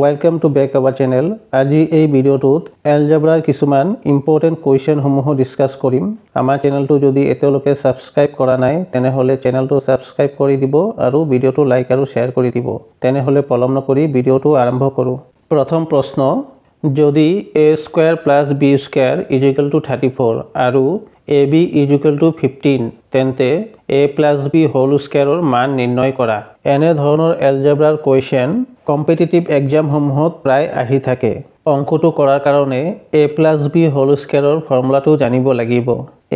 Welcome to back our channel. আজি এই ভিডিওটোত এলজেব্ৰাৰ কিছুমান ইম্পৰ্টেণ্ট কুৱেশ্যনসমূহ ডিছকাছ কৰিম। আমাৰ চেনেলটো যদি এতিয়ালৈকে ছাবস্ক্ৰাইব কৰা নাই তেনেহ'লে চেনেলটো ছাবস্ক্ৰাইব কৰি দিব আৰু ভিডিওটো লাইক আৰু শ্বেয়াৰ কৰি দিব। তেনেহ'লে পলম নকৰি ভিডিওটো আৰম্ভ কৰোঁ। প্ৰথম প্ৰশ্ন, যদি a square plus b square equal to 34 আৰু ab ইকুৱেল টু 15 তেন্তে a প্লাছ b হোল স্কয়াৰৰ মান নিৰ্ণয় কৰা। এনে ধৰণৰ এলজেব্ৰাৰ কুৱেশ্যন কম্পিটিটিভ এক্সামসমূহত প্ৰায় আহি থাকে। অংকটো কৰাৰ কাৰণে a প্লাছ b হোল স্কয়াৰৰ ফৰ্মুলাটো জানিব লাগিব।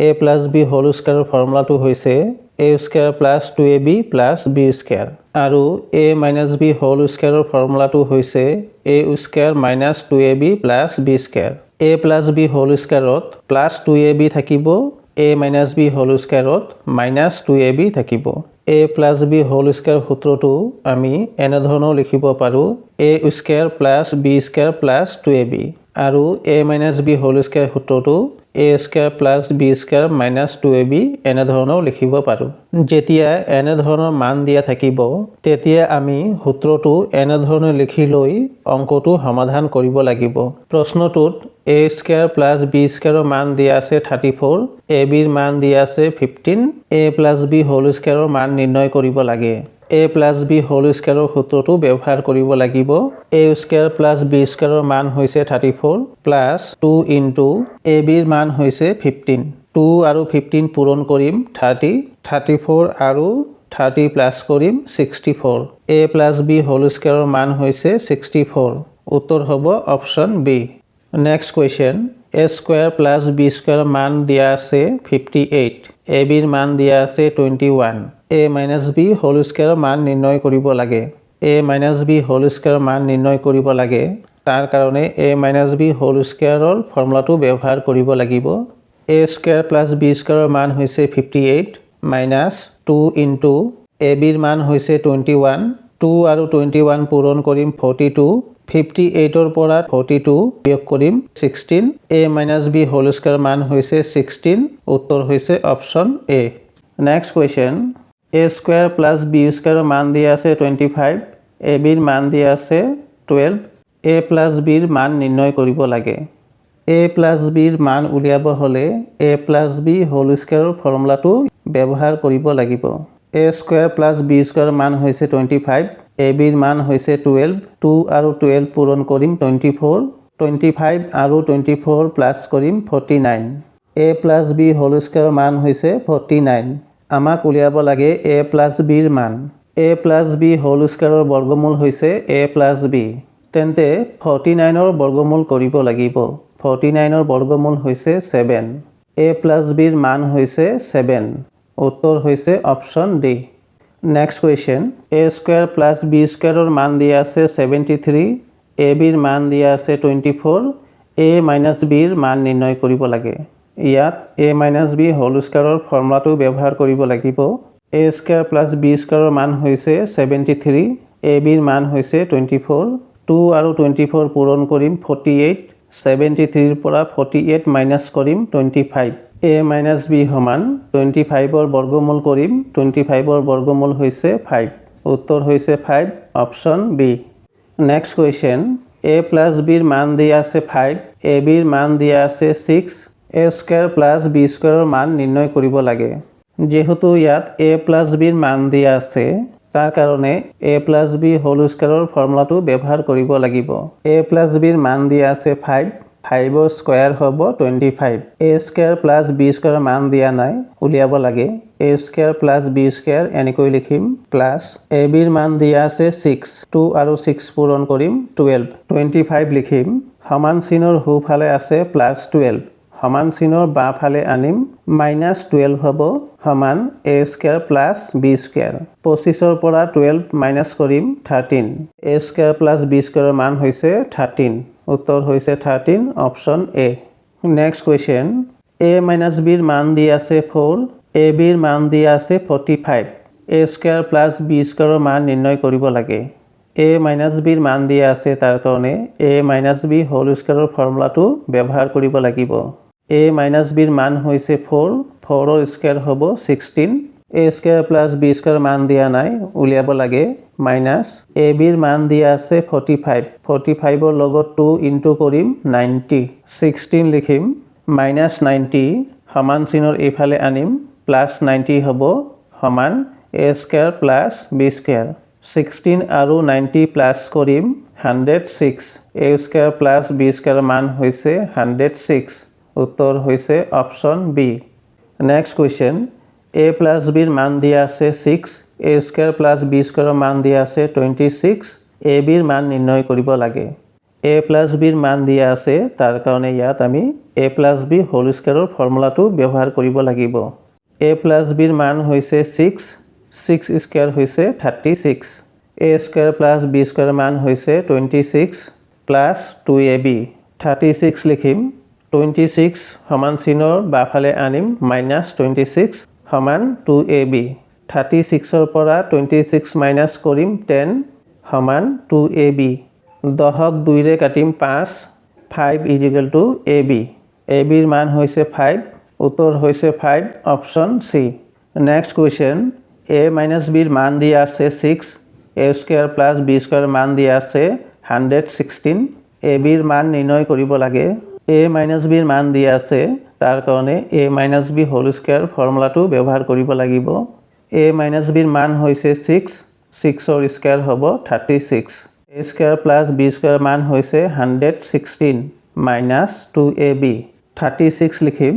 a প্লাছ b হোল স্কয়াৰৰ ফৰ্মুলাটো হৈছে a square plus 2ab plus b square আৰু a মাইনাছ b হোল স্কয়াৰৰ ফৰ্মুলাটো হৈছে a square minus 2ab plus b square. a plus b whole স্কয়াৰত প্লাছ 2ab থাকিব, a মাইনাছ b হোল স্কয়াৰত মাইনাছ 2ab থাকিব। a plus b whole square সূত্ৰটো আমি এনেধৰণৰ লিখিব পাৰোঁ a square plus b square plus 2ab আৰু a minus b whole square সূত্ৰটো a square plus b square minus 2ab এনেধৰণৰ লিখিব পাৰোঁ। যেতিয়া এনেধৰণৰ মান দিয়া থাকিব তেতিয়া আমি সূত্ৰটো এনেধৰণে লিখি লৈ অংকটো সমাধান কৰিব লাগিব। প্ৰশ্নটোত a স্কয়াৰ প্লাছ b স্কয়াৰৰ মান দিয়া আছে 34, ab ৰ মান দিয়া আছে 15, a প্লাছ b হোল স্কয়াৰৰ মান নিৰ্ণয় কৰিব লাগে। a প্লাছ b হোল স্কয়াৰৰ সূত্ৰটো ব্যৱহাৰ কৰিব লাগিব। a স্কয়াৰ প্লাছ b স্কয়াৰৰ মান হৈছে 34 প্লাছ 2 ইনটু ab ৰ মান হৈছে 15। 2 আৰু 15 পূৰণ কৰিম 30, 34 আৰু 30 প্লাছ কৰিম 64। a প্লাছ b হোল স্কয়াৰৰ মান হৈছে 64। উত্তৰ হ'ব option B. Next question, a square plus b স্কয়াৰৰ মান দিয়া আছে 58, ab ৰ মান দিয়া আছে 21, a মাইনাছ b হোল স্কয়াৰৰ মান নিৰ্ণয় কৰিব লাগে। a মাইনাছ b হোল স্কয়াৰৰ মান নিৰ্ণয় কৰিব লাগে, তাৰ কাৰণে a মাইনাছ b হোল স্কয়াৰৰ ফৰ্মুলাটো ব্যৱহাৰ কৰিব লাগিব। a স্কয়াৰ প্লাছ b স্কয়াৰৰ মান হৈছে 58 মাইনাছ 2 ইনটু ab ৰ মান হৈছে 21, 2 আৰু 21 পূৰণ কৰিম 42, 58ৰ পৰা 42 বিয়োগ কৰিম 16, a মাইনাছ b হোল স্কয়াৰৰ মান হৈছে 16। উত্তৰ হৈছে option A. Next question, a square plus b স্কয়াৰৰ মান দিয়া আছে 25, ab ৰ মান দিয়া আছে 12, a প্লাছ b ৰ মান নিৰ্ণয় কৰিব লাগে। a প্লাছ b ৰ মান উলিয়াব হ'লে a প্লাছ b হোল স্কয়াৰৰ ফৰ্মুলাটো ব্যৱহাৰ কৰিব লাগিব। a স্কয়াৰ প্লাছ b স্কয়াৰৰ মান হৈছে 25, ab ৰ মান হৈছে 12, 2 আৰু 12 পূৰণ কৰিম 24, 25 আৰু 24 প্লাছ কৰিম 49, a প্লাছ b হোল স্কয়াৰৰ মান হৈছে 49। আমাক উলিয়াব লাগে a প্লাছ b ৰ মান। a প্লাছ b হোল স্কয়াৰৰ বৰ্গমূল হৈছে a প্লাছ b, তেন্তে 49ৰ বৰ্গমূল কৰিব লাগিব। 49ৰ বৰ্গমূল হৈছে 7, a প্লাছ b ৰ মান হৈছে 7। উত্তৰ হৈছে option D. Next question, a square plus b স্কয়াৰৰ মান দিয়া আছে 73, ab ৰ মান দিয়া আছে 24, a মাইনাছ b ৰ মান নিৰ্ণয় কৰিব লাগে। ইয়াত a মাইনাছ b হোল স্কয়াৰৰ ফৰ্মুলাটো ব্যৱহাৰ কৰিব লাগিব। a স্কয়াৰ প্লাছ b স্কয়াৰৰ মান হৈছে 73, ab ৰ মান হৈছে 24, 2 আৰু 24 পূৰণ কৰিম 48, 73ৰ পৰা 48 মাইনাছ কৰিম 25, a মাইনাছ b সমান 25ৰ বৰ্গমূল কৰিম, 25ৰ বৰ্গমূল হৈছে 5। উত্তৰ হৈছে 5, option B. Next question, a plus b ৰ মান দিয়া আছে 5, ab ৰ মান দিয়া আছে 6, a স্কয়াৰ প্লাছ b স্কয়াৰৰ মান নিৰ্ণয় কৰিব লাগে। যেহেতু ইয়াত a প্লাছ b ৰ মান দিয়া আছে তাৰ কাৰণে a প্লাছ b হোল স্কয়াৰৰ ফৰ্মুলাটো ব্যৱহাৰ কৰিব লাগিব। a প্লাছ b ৰ মান দিয়া আছে 5, 5ৰ স্কয়াৰ হ'ব 25, a স্কয়াৰ প্লাছ b স্কয়াৰৰ মান দিয়া নাই, উলিয়াব লাগে। a square plus b square এনেকৈ লিখিম প্লাছ ab ৰ মান দিয়া আছে 6, 2 আৰু 6 পূৰণ কৰিম 12, 25 লিখিম, সমান চিনৰ সোঁফালে আছে প্লাছ 12, সমান চিনৰ বাওঁফালে আনিম মাইনাছ 12 হ'ব সমান a square plus b square. 25ৰ পৰা 12 মাইনাছ কৰিম 13, a স্কয়াৰ প্লাছ b স্কয়াৰৰ মান হৈছে 13। উত্তৰ হৈছে 13, option A. Next question, a minus b ৰ মান দিয়া আছে 4, ab ৰ মান দিয়া আছে 45, a স্কয়াৰ প্লাছ b স্কয়াৰৰ মান নিৰ্ণয় কৰিব লাগে। a মাইনাছ b ৰ মান দিয়া আছে তাৰ কাৰণে a মাইনাছ b হোল স্কয়াৰৰ ফৰ্মুলাটো ব্যৱহাৰ কৰিব লাগিব। a মাইনাছ b ৰ মান হৈছে 4, 4ৰ স্কয়াৰ হ'ব 16, এ স্কোয়াৰ প্লাস বি স্কোয়াৰ মান দিয়া নাই উলিয়াব লাগে মাইনাস এ বিৰ মান দিয়া আছে 45 45ৰ লগত 2 ইনটু কৰিম 90 16 লিখিম মাইনাস 90 সমান চিনৰ এইফালে আনিম প্লাস 90 হ'ব সমান A square plus B square 16 আৰু 90 প্লাস কৰিম 106 A square plus B square মান হৈছে 106 উত্তৰ হৈছে option B next question a plus b ৰ মান দিয়া আছে 6 a স্কয়াৰ প্লাস b স্কয়াৰৰ মান দিয়া আছে 26 a b ৰ মান নিৰ্ণয় কৰিব লাগে a plus b ৰ মান দিয়া আছে তাৰ কাৰণে ইয়াত আমি a plus b হোল স্কয়াৰৰ ফৰ্মুলাটো ব্যৱহাৰ কৰিব লাগিব a plus b ৰ মান হৈছে 6 6 স্কয়াৰ হৈছে 36 a স্কয়াৰ প্লাস b স্কয়াৰৰ মান হৈছে 26 প্লাস 2ab 36 লিখিম 26 সমান চিনৰ বাফালে আনিম মাইনাস 26 সমান 2ab 36 পৰা 26 মাইনাস কৰিম 10 সমান 2ab 10ক 2 ৰে কাটিম 5 5 ab ab ৰ মান হৈছে 5 উত্তৰ হৈছে 5 option C next question a - b ৰ মান দিয়া আছে 6 a square plus b square মান দিয়া আছে 116 ab ৰ মান নিৰ্ণয় কৰিব লাগে a - b ৰ মান দিয়া আছে তাৰ কাৰণে a - b হোল স্কয়াৰ ফৰ্মুলাটো ব্যৱহাৰ কৰিব লাগিব a - b ৰ মান হৈছে 6 6ৰ স্কয়াৰ হ'ব 36 a square plus b square মান হৈছে 116 মাইনাস 2ab 36 লিখিম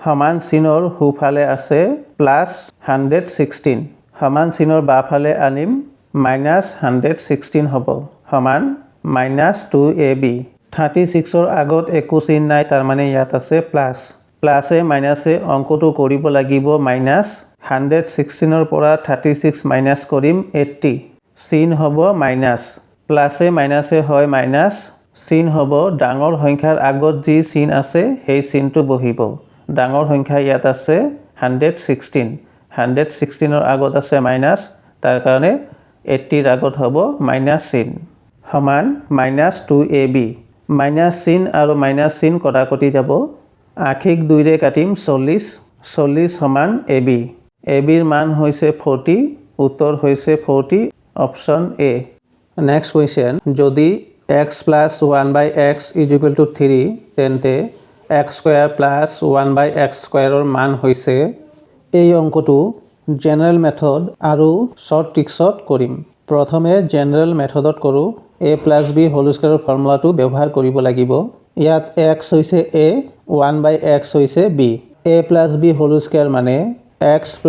সমান চিনৰ সোঁফালে আছে প্লাস 116 সমান চিনৰ বাফালে আনিম মাইনাস 116 হ'ব সমান মাইনাস 2ab 36ৰ আগত একো চিন নাই তাৰ মানে ইয়াত আছে প্লাস প্লাসে মাইনাসে অঙ্কটো কৰিব লাগিব মাইনাস 116ৰ পৰা 36 মাইনাস কৰিম 80 চিন হ'ব মাইনাস প্লাসে মাইনাসে হয় মাইনাস চিন হ'ব ডাঙৰ সংখ্যাৰ আগত যি চিন আছে সেই চিনটো বহিব ডাঙৰ সংখ্যা ইয়াত আছে 116 116ৰ আগত আছে মাইনাস তাৰ কাৰণে 80ৰ আগত হ'ব মাইনাস চিন সমান মাইনাস 2ab মাইনাস চিন আৰু মাইনাস চিন কটাকটি যাব আখিক 2 ৰে কাটিম 40 40 সমান ab ab ৰ মান হৈছে 40 উত্তৰ হৈছে 40 অপশন এ নেক্সট কোৱেশ্চন যদি x + 1/x = 3 তেন্তে x² + 1/x² ৰ মান হৈছে এই অঙ্কটো জেনাৰেল মেথড আৰু শৰ্ট ট্ৰিক্সত কৰিম প্ৰথমে জেনাৰেল মেথডত কৰো a + b হোল স্কয়াৰৰ ফৰ্মুলাটো ব্যৱহাৰ কৰিব লাগিব ইয়াত x হৈছে a 1/x হৈছে b a + b whole square মানে x +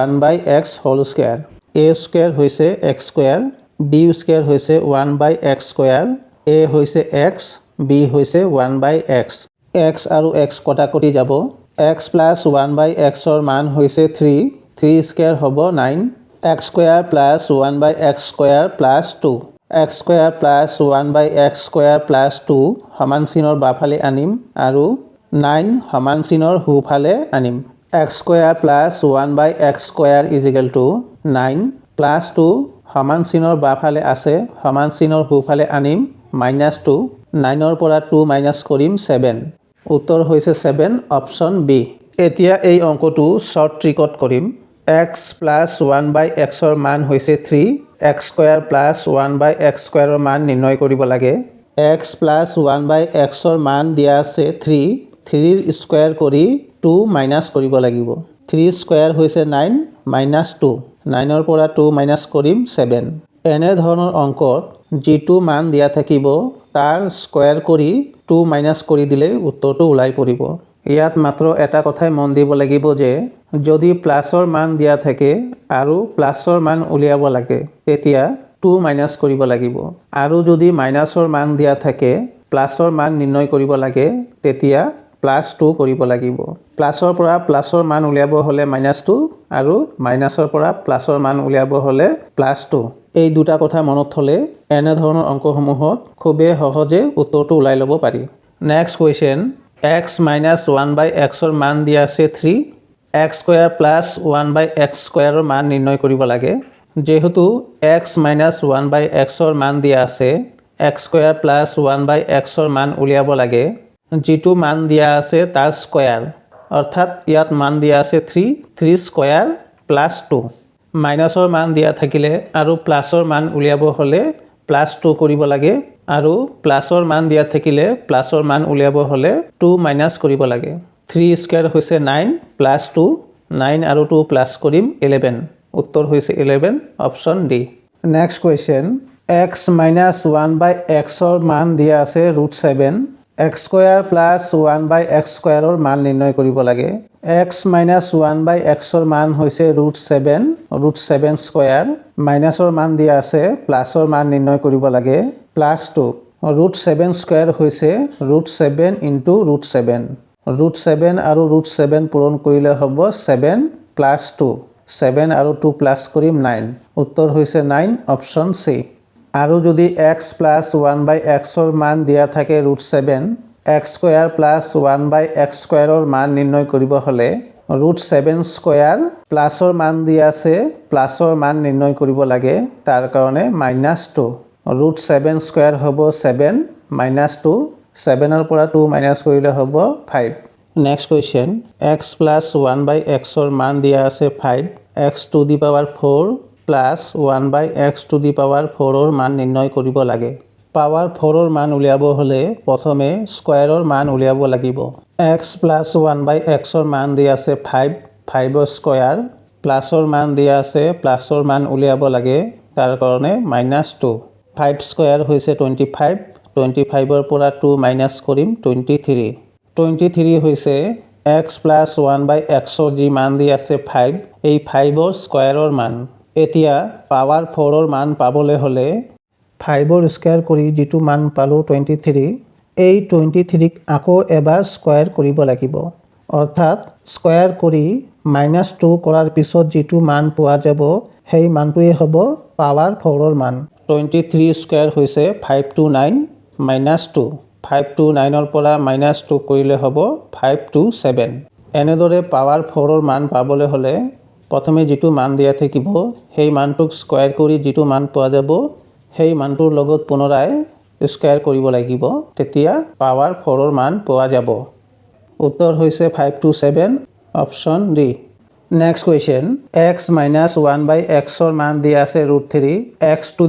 1/x whole square a square হৈছে x² b স্কয়াৰ হৈছে 1/x², a হৈছে x, b হৈছে 1/x। x আৰু x কটাকটি যাব। x plus 1/x ৰ মান হৈছে 3, 3 স্কয়াৰ হ'ব 9, x square plus 1/x square plus 2, x square plus 1/x² plus 2 সমান চিনৰ বাফালে আনিম আৰু 9 সমান চিনৰ সোঁফালে আনিম। x square plus 1/x² = 9 plus 2 সমান চিনৰ বাফালে আছে, সমান চিনৰ সোঁফালে আনিম -2, 9 ৰ পৰা 2 মাইনাস কৰিম 7, উত্তৰ হৈছে 7 অপশন বি। এতিয়া এই অংকটো শৰ্ট ট্ৰিকত কৰিম। x plus 1/x ৰ মান হৈছে 3, x square plus 1/x² ৰ মান নিৰ্ণয় কৰিব লাগে। x plus 1/x ৰ মান দিয়া আছে 3, 3 ৰ স্কয়াৰ কৰি 2 মাইনাস কৰিব লাগিব। 3 স্কয়াৰ হৈছে 9 -2, 9 ৰ পৰা 2 মাইনাস কৰিম 7। এনে ধৰণৰ অংকত যিটো মান দিয়া থাকিব তাৰ স্কয়াৰ কৰি 2 মাইনাস কৰি দিলে উত্তৰটো ওলাই পৰিব। ইয়াত মাত্ৰ এটা কথাই মন দিব লাগিব যে যদি প্লাসৰ মান দিয়া থাকে আৰু প্লাসৰ মান উলিয়াব লাগে তেতিয়া 2 মাইনাস কৰিব লাগিব, আৰু যদি মাইনাসৰ মান দিয়া থাকে প্লাসৰ মান নিৰ্ণয় কৰিব লাগে তেতিয়া +2 কৰিব লাগিব। প্লাসৰ পৰা প্লাসৰ মান উলিয়াব হলে -2 আৰু মাইনাসৰ পৰা প্লাসৰ মান উলিয়াব হলে +2। এই দুটা কথা মনত থলে এনে ধৰণৰ অংকসমূহত খুবেই সহজে উত্তৰটো ওলাই ল'ব পাৰি। নেক্সট কুৱেশ্যন, x - 1/x ৰ মান দিয়া আছে 3, x square plus 1/x² ৰ মান নিৰ্ণয় কৰিব লাগে। যেহেতু x - 1/x ৰ মান দিয়া আছে, x square plus 1/x ৰ মান উলিয়াব লাগে। যিটো মান দিয়া আছে তাৰ স্কয়াৰ, অৰ্থাৎ ইয়াত মান দিয়া আছে 3, 3 স্কয়াৰ +2 মাইনাছৰ মান দিয়া থাকিলে আৰু প্লাছৰ মান উলিয়াব হ'লে +2 কৰিব লাগে আৰু প্লাছৰ মান দিয়া থাকিলে প্লাছৰ মান উলিয়াব হ'লে 2 মাইনাছ কৰিব লাগে 3 স্কয়াৰ হৈছে 9 +2 9 আৰু 2 প্লাছ কৰিম 11 উত্তৰ হৈছে 11 option D next question x - 1/x ৰ মান দিয়া আছে √7 x² + 1/x² ৰ মান নিৰ্ণয় কৰিব লাগে x - 1/x ৰ মান হৈছে √7 স্কয়াৰ মাইনাছৰ মান দিয়া আছে প্লাছৰ মান নিৰ্ণয় কৰিব লাগে +2 √7 স্কয়াৰ হৈছে √7 * √7 √7 আৰু √7 পূৰণ কৰিলে হ'ব 7 + 2 7 আৰু 2 প্লাছ কৰিম 9 উত্তৰ হৈছে 9 অপচন সি আৰু যদি x + 1/x ৰ মান দিয়া থাকে √7 x² + 1/x² ৰ মান নিৰ্ণয় কৰিব হ'লে √7 স্কয়াৰ প্লাছৰ মান দিয়া আছে প্লাছৰ মান নিৰ্ণয় কৰিব লাগে তাৰ কাৰণে -2 √7 স্কয়াৰ হ'ব 7 -2 7 ৰ পৰা 2 মাইনাছ কৰিলে হ'ব 5 নেক্সট কোৱেশ্চন x + 1/x ৰ মান দিয়া আছে 5 x⁴ + 1/x⁴ ৰ মান নিৰ্ণয় কৰিব লাগে পাৱাৰ 4 ৰ মান উলিয়াব হ'লে প্ৰথমে স্কয়াৰৰ মান উলিয়াব লাগিব x + 1/x ৰ মান দিয়া আছে 5 ৰ স্কয়াৰ প্লাছৰ মান দিয়া আছে প্লাছৰ মান উলিয়াব লাগে তাৰ কাৰণে -2 5 স্কয়াৰ হৈছে 25 25 ৰ পৰা 2 মাইনাছ কৰিম 23 হৈছে x + 1/x ৰ যি মান দি আছে 5 এই 5 ৰ স্কয়াৰৰ মান এতিয়া পাৱাৰ 4 ৰ মান পাবলৈ হ'লে 5 ৰ স্কয়াৰ কৰি যিটো মান পালো 23 এই 23 ক আকৌ এবাৰ স্কয়াৰ কৰিব লাগিব অৰ্থাৎ স্কয়াৰ কৰি -2 কৰাৰ পিছত যিটো মান পোৱা যাব সেই মানটোৱে হ'ব পাৱাৰ 4 ৰ মান 23 স্কয়াৰ হৈছে 5 * 9 -2 5 টো 9 ৰ পৰা -2 কৰিলে হ'ব 5 টো 7 এনেদৰে পাৱাৰ 4 ৰ মান পাবলৈ হ'লে প্ৰথমে যিটো মান দিয়া থাকিব সেই মানটোক স্কয়াৰ কৰি যিটো মান পোৱা যাব সেই মানটোৰ লগত পুনৰাই স্কয়াৰ কৰিব লাগিব তেতিয়া পাৱাৰ 4 ৰ মান পোৱা যাব উত্তৰ হৈছে 5 to 7 option D next question x - 1/x ৰ মান দিয়া আছে √3 x⁴ +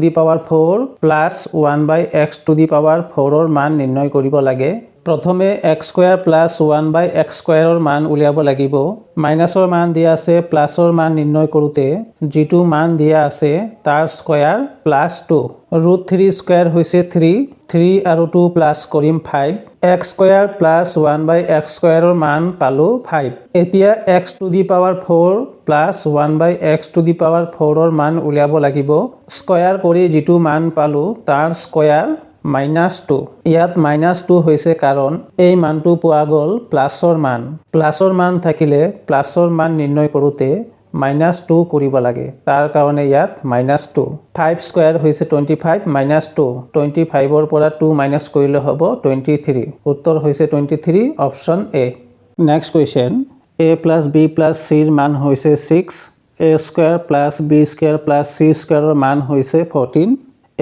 1/x⁴ ৰ মান নিৰ্ণয় কৰিব লাগে প্ৰথমে x² + 1/x² ৰ মান উলিয়াব লাগিব মাইনাছৰ মান দিয়া আছে প্লাছৰ মান নিৰ্ণয় কৰোঁতে যিটো মান দিয়া আছে তাৰ স্কয়াৰ +2 √3 স্কয়াৰ হৈছে 3 আৰু 2 প্লাছ কৰিম 5 x² + 1/x² ৰ মান পালো 5 এতিয়া x⁴ + 1/x⁴ ৰ মান উলিয়াব লাগিব স্কয়াৰ কৰি যিটো মান পালো তাৰ স্কয়াৰ -2 ইয়াত -2 হৈছে কাৰণ এই মানটো পোৱা গ'ল প্লাছৰ মান থাকিলে প্লাছৰ মান নিৰ্ণয় কৰোঁতে -2 কৰিব লাগে তাৰ কাৰণে ইয়াত -2 5 স্কয়াৰ হৈছে 25 -2 25 ৰ পৰা 2 মাইনাছ কৰিলে হ'ব 23 উত্তৰ হৈছে 23 option A next question a + b + c ৰ মান হৈছে 6 a² + b² + c² ৰ মান হৈছে 14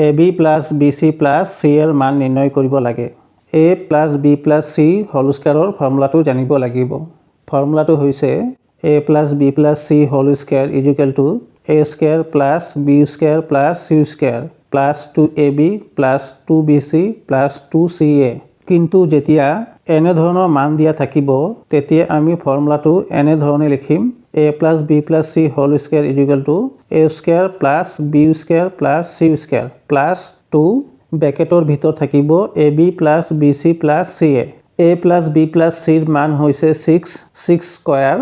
ab + bc + c ৰ মান নিৰ্ণয় কৰিব লাগে a + b + c হোল স্কয়াৰৰ ফৰ্মুলাটো জানিব লাগিব ফৰ্মুলাটো হৈছে a + b + c whole square = a² + b² + c² + 2ab + 2bc + 2ca কিন্তু যেতিয়া এনে ধৰণৰ মান দিয়া থাকিব তেতিয়া আমি ফৰ্মুলাটো এনে ধৰণে লিখিম a + b + c whole square = a² + b² + c² + 2 ব্ৰেকেটৰ ভিতৰত থাকিব ab + bc + ca a + b + c ৰ মান হৈছে 6 স্কয়াৰ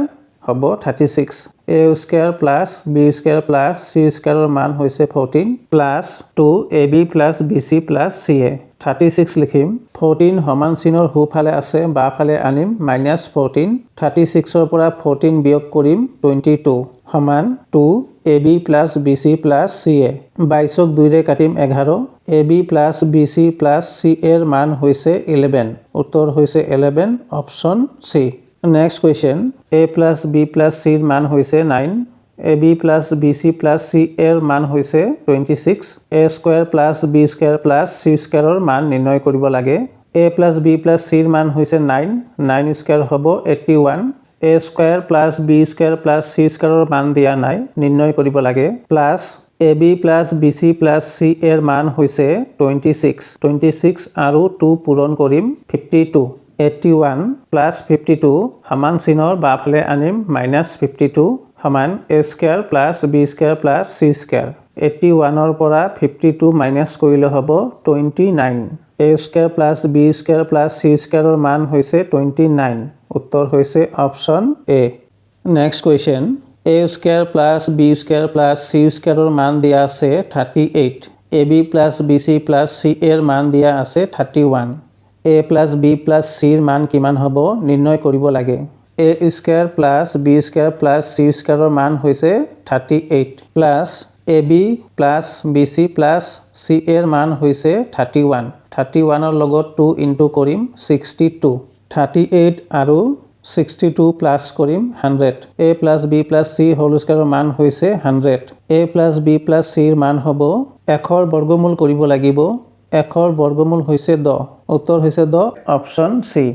হ'ব 36 a² + b² + c² ৰ মান হৈছে 14 + 2 ab + bc + ca 36 লিখিম 14 সমান চিনৰ সোঁফালে আছে বাওঁফালে আনিম -14 36 ৰ পৰা 14 বিয়োগ কৰিম 22 সমান 2 ab + bc + ca 22ক 2 ৰে কাটিম 11 ab + bc + ca ৰ মান হৈছে 11 উত্তৰ হৈছে 11 option C next question a + b + c ৰ মান হৈছে 9 ab + bc + ca ৰ মান হৈছে 26 a² + b² + c² ৰ মান নিৰ্ণয় কৰিব লাগে a + b + c ৰ মান হৈছে 9 9 স্কয়াৰ হ'ব 81 a square plus b square plus c স্কয়াৰৰ মান দিয়া নাই নিৰ্ণয় কৰিব লাগে plus ab plus bc plus c এৰ মান হৈছে 26 আৰু 2 পূৰণ কৰিম 52 81 প্লাছ 52 সমান চিনৰ বাফালে আনিম -52 সমান a square plus b square plus c square 81 ৰ পৰা 52 মাইনাস কৰিলে হ'ব 29 a square plus b square plus c স্কয়াৰৰ মান হৈছে 29 উত্তৰ হৈছে option A next question a square plus b square plus c স্কয়াৰৰ মান দিয়া আছে 38 ab plus bc plus c এৰ মান দিয়া আছে 31 a plus b plus c এৰ মান কিমান হ'ব নিৰ্ণয় কৰিব লাগে a square plus b square plus c স্কয়াৰৰ মান হৈছে 38 plus ab plus bc plus c এৰ মান হৈছে 31 ৰ লগত 2 ইনটু কৰিম 62 38 আৰু 62 প্লাস কৰিম 100 a plus b plus c whole স্কয়াৰৰ মান হৈছে 100 a plus b plus c এৰ মান হ'ব 1 ৰ বৰ্গমূল কৰিব লাগিব 1 ৰ বৰ্গমূল হৈছে 10 উত্তৰ হৈছে 10 অপচন সি